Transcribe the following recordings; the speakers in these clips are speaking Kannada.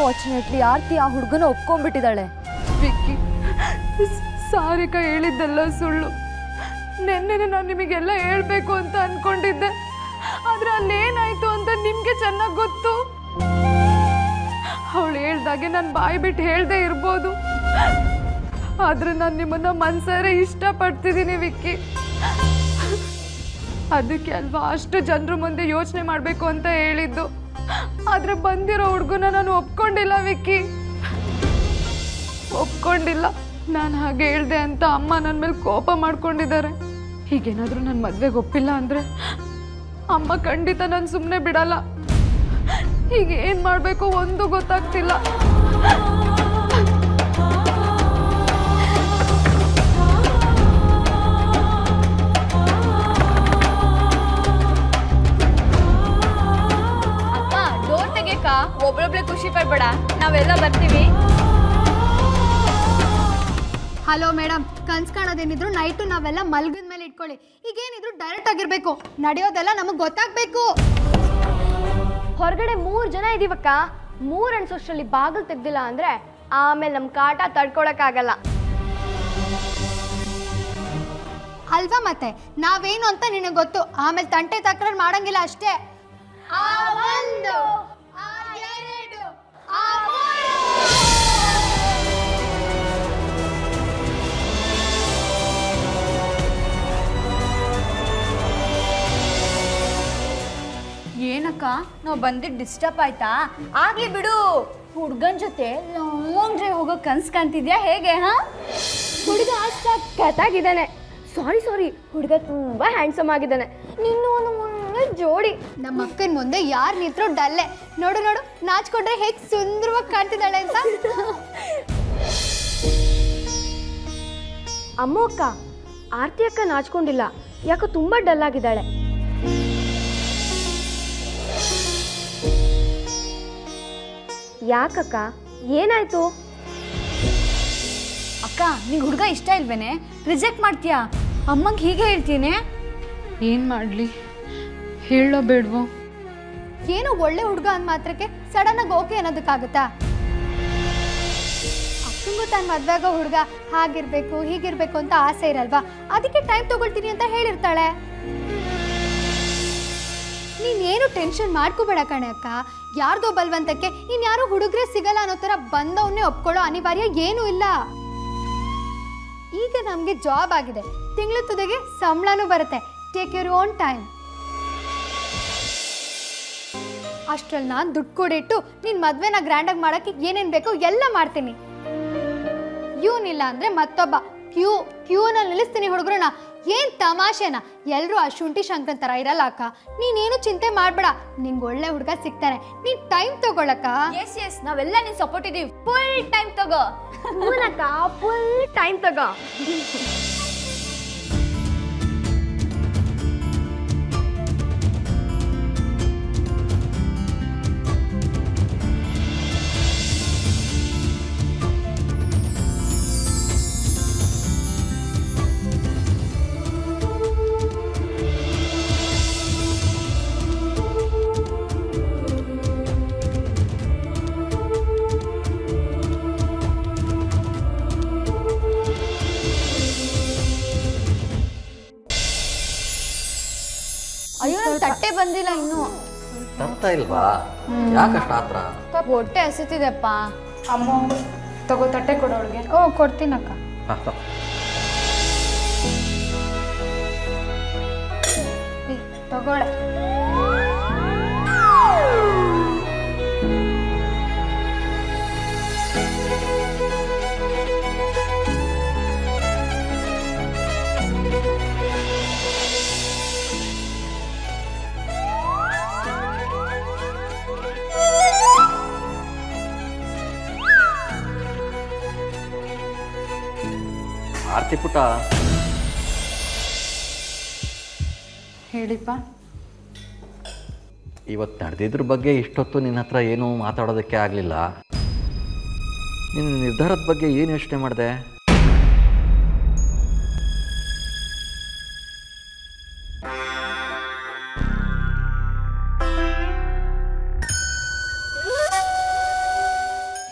ಅನ್ಫಾರ್ಚುನೇಟ್ಲಿ ಆರ್ತಿ ಆ ಹುಡುಗನ ಒಪ್ಕೊಂಡ್ಬಿಟ್ಟಿದ್ದಾಳೆ. ವಿಕ್ಕಿ, ಸಾರಿಕಾ ಹೇಳಿದ್ದೆಲ್ಲ ಸುಳ್ಳು. ನೆನ್ನೆನೆ ನಾನು ನಿಮಗೆಲ್ಲ ಹೇಳ್ಬೇಕು ಅಂತ ಅನ್ಕೊಂಡಿದ್ದೆ, ಆದ್ರೆ ಅಲ್ಲೇನಾಯ್ತು ಅಂತ ನಿಮ್ಗೆ ಚೆನ್ನಾಗಿ ಗೊತ್ತು. ಅವಳು ಹೇಳ್ದಾಗೆ ನಾನು ಬಾಯಿ ಬಿಟ್ಟು ಹೇಳ್ದೆ ಇರ್ಬೋದು, ಆದ್ರೆ ನಾನು ನಿಮ್ಮನ್ನ ಮನ್ಸಾರೆ ಇಷ್ಟಪಡ್ತಿದ್ದೀನಿ ವಿಕ್ಕಿ. ಅದಕ್ಕೆ ಅಲ್ವಾ ಅಷ್ಟು ಜನರ ಮುಂದೆ ಯೋಚನೆ ಮಾಡಬೇಕು ಅಂತ ಹೇಳಿದ್ದು. ಆದ್ರೆ ಬಂದಿರೋ ಹುಡುಗನ ನಾನು ಒಪ್ಕೊಂಡಿಲ್ಲ ವಿಕ್ಕಿ, ಒಪ್ಕೊಂಡಿಲ್ಲ. ನಾನು ಹಾಗೆ ಹೇಳ್ದೆ ಅಂತ ಅಮ್ಮ ನನ್ನ ಮೇಲೆ ಕೋಪ ಮಾಡ್ಕೊಂಡಿದ್ದಾರೆ. ಹೀಗೇನಾದರೂ ನನ್ನ ಮದುವೆಗೆ ಒಪ್ಪಿಲ್ಲ ಅಂದರೆ ಅಮ್ಮ ಖಂಡಿತ ನಾನು ಸುಮ್ಮನೆ ಬಿಡಲ್ಲ. ಹೀಗೆ ಏನು ಮಾಡಬೇಕು ಒಂದು ಗೊತ್ತಾಗ್ತಿಲ್ಲ. ಅಮ್ಮ ಡೋರ್ ತೆಗೆಯಕ್ಕ, ಒಬ್ಳೊಬ್ಳೆ ಖುಷಿ ಪಡ್ಬೇಡ, ನಾವೆಲ್ಲ ಬರ್ತೀವಿ. ಹಲೋ ಮೇಡಮ್, ಕನ್ಸ್ ಕಾಣೋದೇನಿದ್ರು ನೈಟು ನಾವೆಲ್ಲ ಮಲ್ಗದ ಮೇಲೆ ಇಟ್ಕೊಳ್ಳಿ. ಈಗೇನಿದ್ರು ಡೈರೆಕ್ಟ್ ಆಗಿರ್ಬೇಕು, ನಡೆಯೋದೆಲ್ಲ ನಮಗೆ ಗೊತ್ತಾಗಬೇಕು. ಹೊರಗಡೆ 3 ಜನ ಇದೀವಕ್ಕ. 3 ಅನ್ಸೋಷ್ಟರಲ್ಲಿ ಬಾಗಿಲು ತೆಗ್ದಿಲ್ಲ ಅಂದ್ರೆ ಆಮೇಲೆ ನಮ್ಮ ಕಾಟ ತಡ್ಕೊಳಕ್ಕಾಗಲ್ಲ ಅಲ್ವಾ? ಮತ್ತೆ ನಾವೇನು ಅಂತ ನಿನಗೆ ಗೊತ್ತು. ಆಮೇಲೆ ತಂಟೆ ತಕರಾರು ಮಾಡಂಗಿಲ್ಲ ಅಷ್ಟೇ. ಏನಕ್ಕ, ನಾವು ಬಂದಿದ್ದು ಡಿಸ್ಟರ್ಬ್ ಆಯ್ತಾ? ಆಗ್ಲಿ ಬಿಡು. ಹುಡ್ಗನ್ ಜೊತೆ ಲಾಂಗ್ ಡ್ರೈವ್ ಹೋಗೋ ಕನ್ಸ್ ಕಾಣ್ತಿದ್ಯಾ ಹೇಗೆ? ಹುಡುಗ ಸಖತ್ತಾಗಿದ್ದಾನೆ. ಸಾರಿ, ಹುಡುಗ ತುಂಬಾ ಹ್ಯಾಂಡ್ಸಮ್ ಆಗಿದ್ದಾನೆ. ನಿನ್ನೂ ಒಳ್ಳೆ ಜೋಡಿ. ನಮ್ಮ ಅಕ್ಕನ ಮುಂದೆ ಯಾರು ನಿಂತರೂ ಡಲ್ಲೆ. ನೋಡು ನೋಡು, ನಾಚ್ಕೊಂಡ್ರೆ ಹೇಗೆ ಸುಂದರವಾಗಿ ಕಾಣ್ತಿದ್ದಾಳೆ ಅಂತ. ಅಮ್ಮ ಅಕ್ಕ, ಆರ್ತಿ ಅಕ್ಕ ನಾಚ್ಕೊಂಡಿಲ್ಲ, ಯಾಕೋ ತುಂಬಾ ಡಲ್ ಆಗಿದ್ದಾಳೆ. ಯಾಕಕ್ಕ, ಏನಾಯ್ತು? ಅಕ್ಕ, ನಿಂಗೆ ಹುಡುಗ ಇಷ್ಟ ಇಲ್ವೇನೆ? ರಿಜೆಕ್ಟ್ ಮಾಡ್ತೀಯಾ? ಅಮ್ಮಂಗೆ ಹೀಗೆ ಹೇಳ್ತೀನಿ. ಏನು ಮಾಡಲಿ, ಹೇಳೋ ಬೇಡವೋ? ಏನೋ ಒಳ್ಳೆ ಹುಡುಗ ಅಂದ ಮಾತ್ರಕ್ಕೆ ಸಡನ್ ಆಗಿ ಓಕೆ ಅನ್ನೋದಕ್ಕಾಗುತ್ತಾ? ಅಕ್ಕಂಗೂ ತನ್ನ ಮದ್ವೆಗೋ ಹುಡುಗ ಹಾಗಿರ್ಬೇಕು ಹೀಗಿರ್ಬೇಕು ಅಂತ ಆಸೆ ಇರಲ್ವಾ? ಅದಕ್ಕೆ ಟೈಮ್ ತಗೊಳ್ತೀನಿ ಅಂತ ಹೇಳಿರ್ತಾಳೆ. ನೀನೇನು ಟೆನ್ಷನ್ ಮಾಡ್ಕೋಬೇಡ ಕಣೆ ಅಕ್ಕ. ಯಾರ್ದೋ ಬಲ್ವಂತಕ್ಕೆ ಇನ್ಯಾರು ಹುಡುಗ್ರೆ ಸಿಗಲ್ಲ ಅನ್ನೋ ಥರ ಬಂದವನ್ನೇ ಒಪ್ಕೊಳ್ಳೋ ಅನಿವಾರ್ಯ ಏನೂ ಇಲ್ಲ. ಈಗ ನಮಗೆ ಜಾಬ್ ಆಗಿದೆ, ತಿಂಗಳು ತುದಿಗೆ ಸಂಬಳನೂ ಬರುತ್ತೆ. Take your own time. ಅಷ್ಟ್ರಲ್ಲಿ ನಾನು ದುಡ್ಡು ಕೊಡಿಟ್ಟು ನಿನ್ನ ಮದುವೆನ ಗ್ರ್ಯಾಂಡಾಗಿ ಮಾಡೋಕ್ಕೆ ಏನೇನು ಬೇಕೋ ಎಲ್ಲ ಮಾಡ್ತೀನಿ. ಇವನಿಲ್ಲ ಅಂದರೆ ಮತ್ತೊಬ್ಬ ಕ್ಯೂನಲ್ಲಿ ನಿಲ್ಲಿಸ್ತೀನಿ ಹುಡುಗರನ್ನ. ಏನು ತಮಾಷೆನ? ಎಲ್ಲರೂ ಆ ಶುಂಠಿ ಶಂಕರನ್ ಥರ ಇರಲ್ಲ ಅಕ್ಕ. ನೀನೇನು ಚಿಂತೆ ಮಾಡಬೇಡ, ನಿಂಗೆ ಒಳ್ಳೆ ಹುಡುಗ ಸಿಗ್ತಾನೆ. ನೀನು ಟೈಮ್ ತಗೊಳಕ್ಕ. ಎಸ್, ನಾವೆಲ್ಲ ನಿನ್ ಸಪೋರ್ಟ್ ಇದೀವಿ. ಫುಲ್ ಟೈಮ್ ತಗೋ. ಮೂಲಕ ಫುಲ್ ಟೈಮ್ ತಗೋ. ಅಯ್ಯೋ, ನನ್ ತಟ್ಟೆ ಬಂದಿಲ್ಲ ಇನ್ನು. ತರ್ತಾ ಇಲ್ವಾ? ಯಾಕಷ್ಟ ಆತ್ರ? ಹೊಟ್ಟೆ ಹಸಿತಿದೆಪ್ಪ. ಅಮ್ಮ ತಗೋ, ತಟ್ಟೆ ಕೊಡು ಅವಳಿಗೆ. ಓ, ಕೊಡ್ತೀನಕ್ಕ. ತಗೊಳ್ಳೆ. ಆರ್ತಿ ಪುಟ್ಟ, ಹೇಳಿಪ್ಪ. ಇವತ್ತು ನಡೆದಿದ್ರ ಬಗ್ಗೆ ಇಷ್ಟೊತ್ತು ನಿನ್ನ ಹತ್ರ ಏನೂ ಮಾತಾಡೋದಕ್ಕೆ ಆಗಲಿಲ್ಲ. ನಿನ್ನ ನಿರ್ಧಾರದ ಬಗ್ಗೆ ಏನು ಯೋಚನೆ ಮಾಡಿದೆ?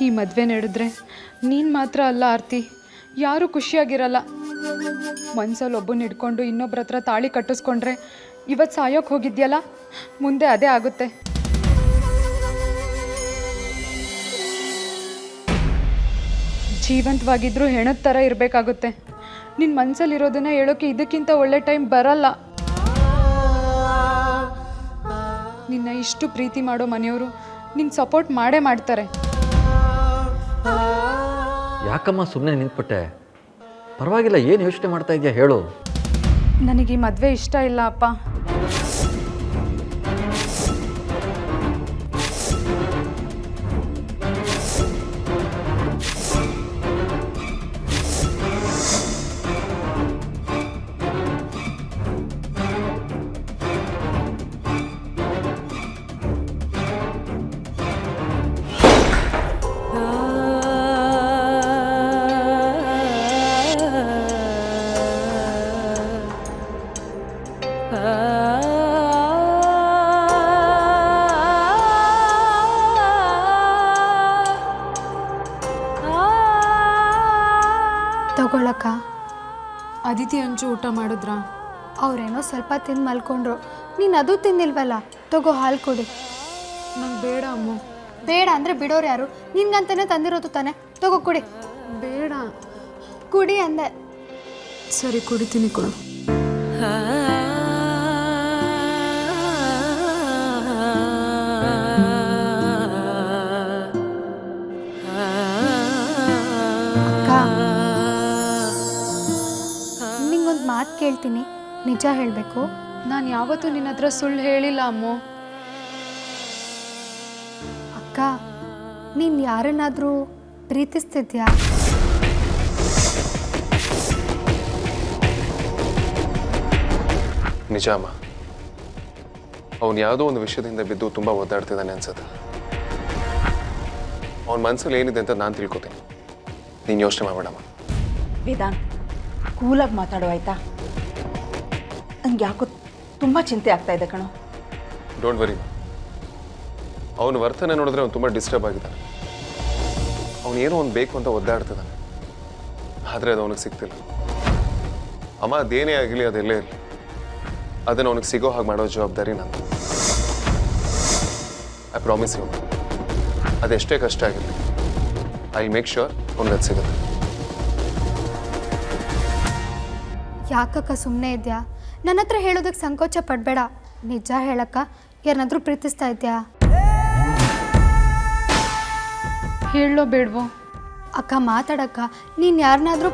ಈ ಮದುವೆ ನಡೆದ್ರೆ ನೀನು ಮಾತ್ರ ಅಲ್ಲ ಆರ್ತಿ, ಯಾರೂ ಖುಷಿಯಾಗಿರಲ್ಲ. ಮನ್ಸಲ್ಲಿ ಒಬ್ಬನ ಹಿಡ್ಕೊಂಡು ಇನ್ನೊಬ್ರ ಹತ್ರ ತಾಳಿ ಕಟ್ಟಿಸ್ಕೊಂಡ್ರೆ ಇವತ್ತು ಸಾಯೋಕ್ಕೆ ಹೋಗಿದ್ಯಲ್ಲ, ಮುಂದೆ ಅದೇ ಆಗುತ್ತೆ. ಜೀವಂತವಾಗಿದ್ರೂ ಹೆಣದ ಥರ ಇರಬೇಕಾಗುತ್ತೆ. ನಿನ್ನ ಮನಸ್ಸಲ್ಲಿರೋದನ್ನ ಹೇಳೋಕ್ಕೆ ಇದಕ್ಕಿಂತ ಒಳ್ಳೆ ಟೈಮ್ ಬರಲ್ಲ. ನಿನ್ನ ಇಷ್ಟು ಪ್ರೀತಿ ಮಾಡೋ ಮನೆಯವರು ನಿನ್ನ ಸಪೋರ್ಟ್ ಮಾಡೇ ಮಾಡ್ತಾರೆ. ಯಾಕಮ್ಮ ಸುಮ್ಮನೆ ನಿಂತ್ಬಿಟ್ಟೆ? ಪರವಾಗಿಲ್ಲ, ಏನು ಯೋಚನೆ ಮಾಡ್ತಾ ಇದೆಯಾ ಹೇಳು. ನನಗೆ ಈ ಮದುವೆ ಇಷ್ಟ ಇಲ್ಲ ಅಪ್ಪ. ತಗೊಳಕ್ಕ. ಅದಿತಿ ಅಂಚು ಊಟ ಮಾಡಿದ್ರಾ? ಅವ್ರೇನೋ ಸ್ವಲ್ಪ ತಿಂದು ಮಲ್ಕೊಂಡ್ರು, ನೀನು ಅದು ತಿಂದಿಲ್ವಲ್ಲ. ತಗೋ ಹಾಲು ಕುಡಿ. ನಂಗೆ ಬೇಡ ಅಮ್ಮ. ಬೇಡ ಅಂದರೆ ಬಿಡೋರು ಯಾರು? ನಿನ್ಗಂತಾನೆ ತಂದಿರೋದು ತಾನೆ. ತಗೋ ಕುಡಿ. ಬೇಡ. ಕುಡಿ ಅಂದೆ. ಸರಿ ಕುಡಿತೀನಿ ಕೊಡು. ನಿಂಗೊಂದು ಮಾತು ಕೇಳ್ತೀನಿ, ನಿಜ ಹೇಳಬೇಕು. ನಾನು ಯಾವತ್ತೂ ನಿನ್ನ ಹತ್ರ ಸುಳ್ಳು ಹೇಳಿಲ್ಲ ಅಮ್ಮೋ. ಅಕ್ಕ, ನೀನು ಯಾರನ್ನಾದರೂ ಪ್ರೀತಿಸ್ತಿದ್ಯಾ? ನಿಜ ಅಮ್ಮ, ಅವನು ಯಾವುದೋ ಒಂದು ವಿಷಯದಿಂದ ಬಿದ್ದು ತುಂಬ ಒದ್ದಾಡ್ತಿದ್ದಾನೆ ಅನ್ಸುತ್ತೆ. ಅವನ ಮನಸ್ಸಲ್ಲಿ ಏನಿದೆ ಅಂತ ನಾನು ತಿಳ್ಕೊತೀನಿ. ನೀನು ಯೋಚನೆ ಮಾಡಬೇಡಮ್ಮ. ವೇದಾಂತ್, ಕೂಲಾಗಿ ಮಾತಾಡೋ ಆಯ್ತಾ? ನಂಗೆ ಯಾಕೋ ತುಂಬ ಚಿಂತೆ ಆಗ್ತಾ ಇದೆ ಕಣೋ. Don't worry. ಅವನ ವರ್ತನೆ ನೋಡಿದ್ರೆ ಅವ್ನು ತುಂಬ ಡಿಸ್ಟರ್ಬ್ ಆಗಿದ್ದಾನೆ. ಅವನು ಏನೋ ಒಂದು ಬೇಕು ಅಂತ ಒದ್ದಾಡ್ತಿದ್ದಾನೆ, ಆದರೆ ಅದು ಅವನಿಗೆ ಸಿಗ್ತಿಲ್ಲ. ಅಮ್ಮ, ಅದೇನೇ ಆಗಲಿ, ಅದೆಲ್ಲೇ ಇರಲಿ, ಅದನ್ನು ಅವನಿಗೆ ಸಿಗೋ ಹಾಗೆ ಮಾಡೋ ಜವಾಬ್ದಾರಿ ನಂದು. ಐ ಪ್ರಾಮಿಸ್ ಯು, ಅದೆಷ್ಟೇ ಕಷ್ಟ ಆಗಿರಲಿ, ಐ ಮೇಕ್ ಶ್ಯೂರ್ ಅವ್ನಿಗೆ ಅದು ಸಿಗುತ್ತೆ. ಯಾಕಕ್ಕ ಸುಮ್ಮನೆ ಇದೆಯಾ? ನನ್ನ ಹತ್ರ ಹೇಳೋದಕ್ಕೆ ಸಂಕೋಚ ಪಡಬೇಡ. ನಿಜ ಹೇಳಕ್ಕ, ಯಾರನ್ನಾದ್ರೂ ಪ್ರೀತಿಸ್ತಾ ಇದೆಯಾ? ಹೇಳೋ ಬೇಡವೋ? ಅಕ್ಕ ಮಾತಾಡಕ್ಕ. ನೀನು ಯಾರನ್ನಾದ್ರೂ